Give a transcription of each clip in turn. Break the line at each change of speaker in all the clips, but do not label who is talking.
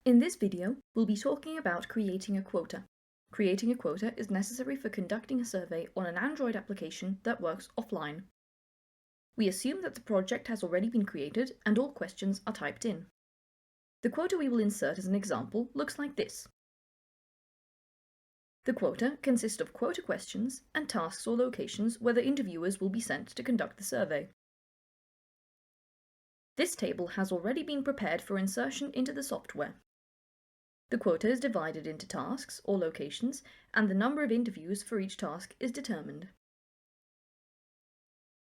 In this video, we'll be talking about creating a quota. Creating a quota is necessary for conducting a survey on an Android application that works offline. We assume that the project has already been created and all questions are typed in. The quota we will insert as an example looks like this. The quota consists of quota questions and tasks or locations where the interviewers will be sent to conduct the survey. This table has already been prepared for insertion into the software. The quota is divided into tasks or locations, and the number of interviews for each task is determined.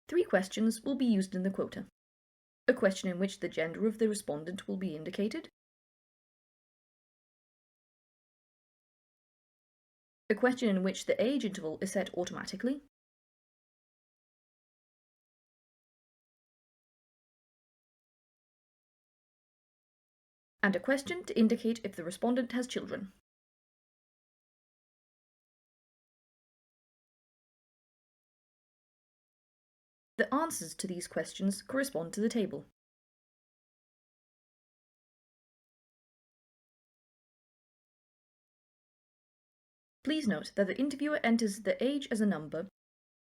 3 questions will be used in the quota. A question in which the gender of the respondent will be indicated, a question in which the age interval is set automatically, and a question to indicate if the respondent has children. The answers to these questions correspond to the table. Please note that the interviewer enters the age as a number,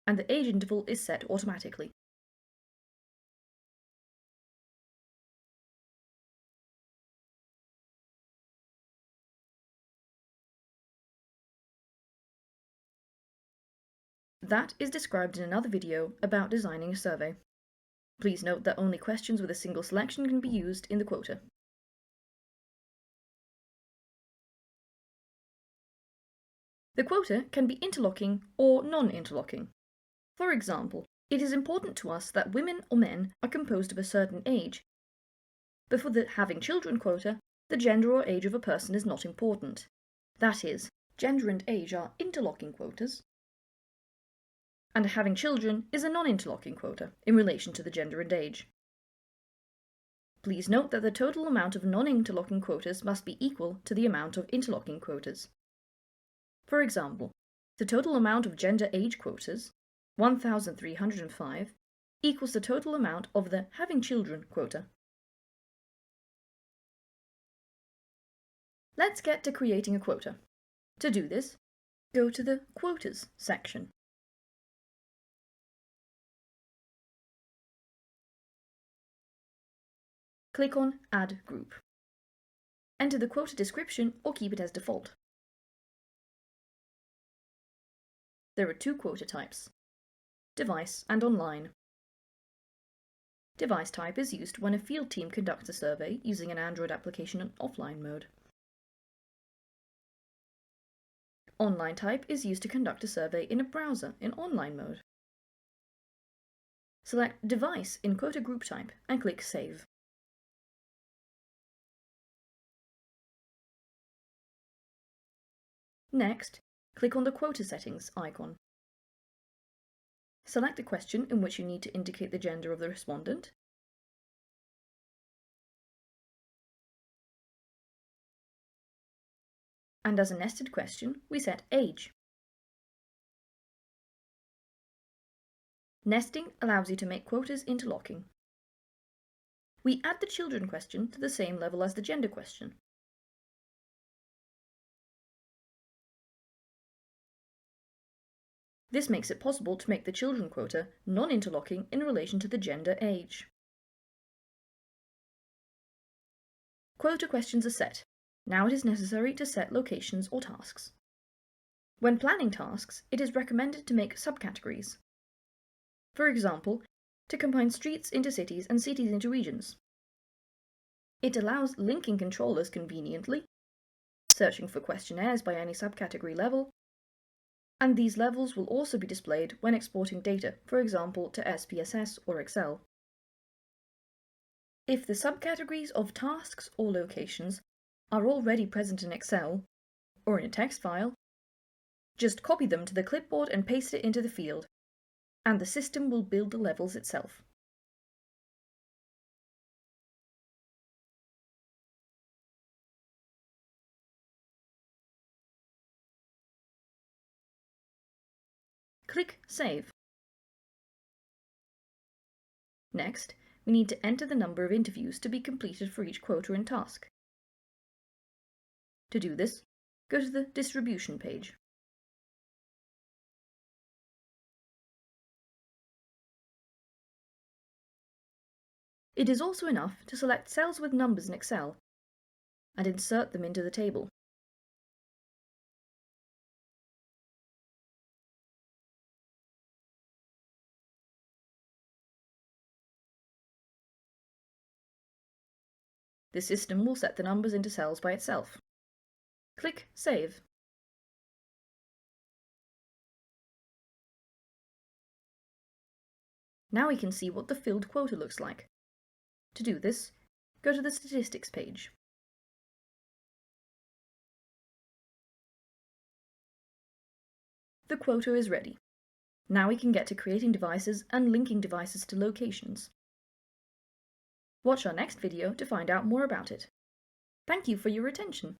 and the age interval is set automatically. That is described in another video about designing a survey. Please note that only questions with a single selection can be used in the quota. The quota can be interlocking or non-interlocking. For example, it is important to us that women or men are composed of a certain age, but for the having children quota, the gender or age of a person is not important. That is, gender and age are interlocking quotas, and having children is a non-interlocking quota in relation to the gender and age. Please note that the total amount of non-interlocking quotas must be equal to the amount of interlocking quotas. For example, the total amount of gender-age quotas, 1,305, equals the total amount of the having children quota. Let's get to creating a quota. To do this, go to the Quotas section. Click on Add Group. Enter the quota description or keep it as default. There are 2 quota types: device and online. Device type is used when a field team conducts a survey using an Android application in offline mode. Online type is used to conduct a survey in a browser in online mode. Select Device in Quota Group Type and click Save. Next, click on the Quota Settings icon. Select the question in which you need to indicate the gender of the respondent, and as a nested question, we set age. Nesting allows you to make quotas interlocking. We add the children question to the same level as the gender question. This makes it possible to make the children quota non-interlocking in relation to the gender age. Quota questions are set. Now it is necessary to set locations or tasks. When planning tasks, it is recommended to make subcategories. For example, to combine streets into cities and cities into regions. It allows linking controllers conveniently, searching for questionnaires by any subcategory level, and these levels will also be displayed when exporting data, for example to SPSS or Excel. If the subcategories of tasks or locations are already present in Excel, or in a text file, just copy them to the clipboard and paste it into the field, and the system will build the levels itself. Click Save. Next, we need to enter the number of interviews to be completed for each quota and task. To do this, go to the Distribution page. It is also enough to select cells with numbers in Excel and insert them into the table. The system will set the numbers into cells by itself. Click Save. Now we can see what the filled quota looks like. To do this, go to the Statistics page. The quota is ready. Now we can get to creating devices and linking devices to locations. Watch our next video to find out more about it. Thank you for your attention.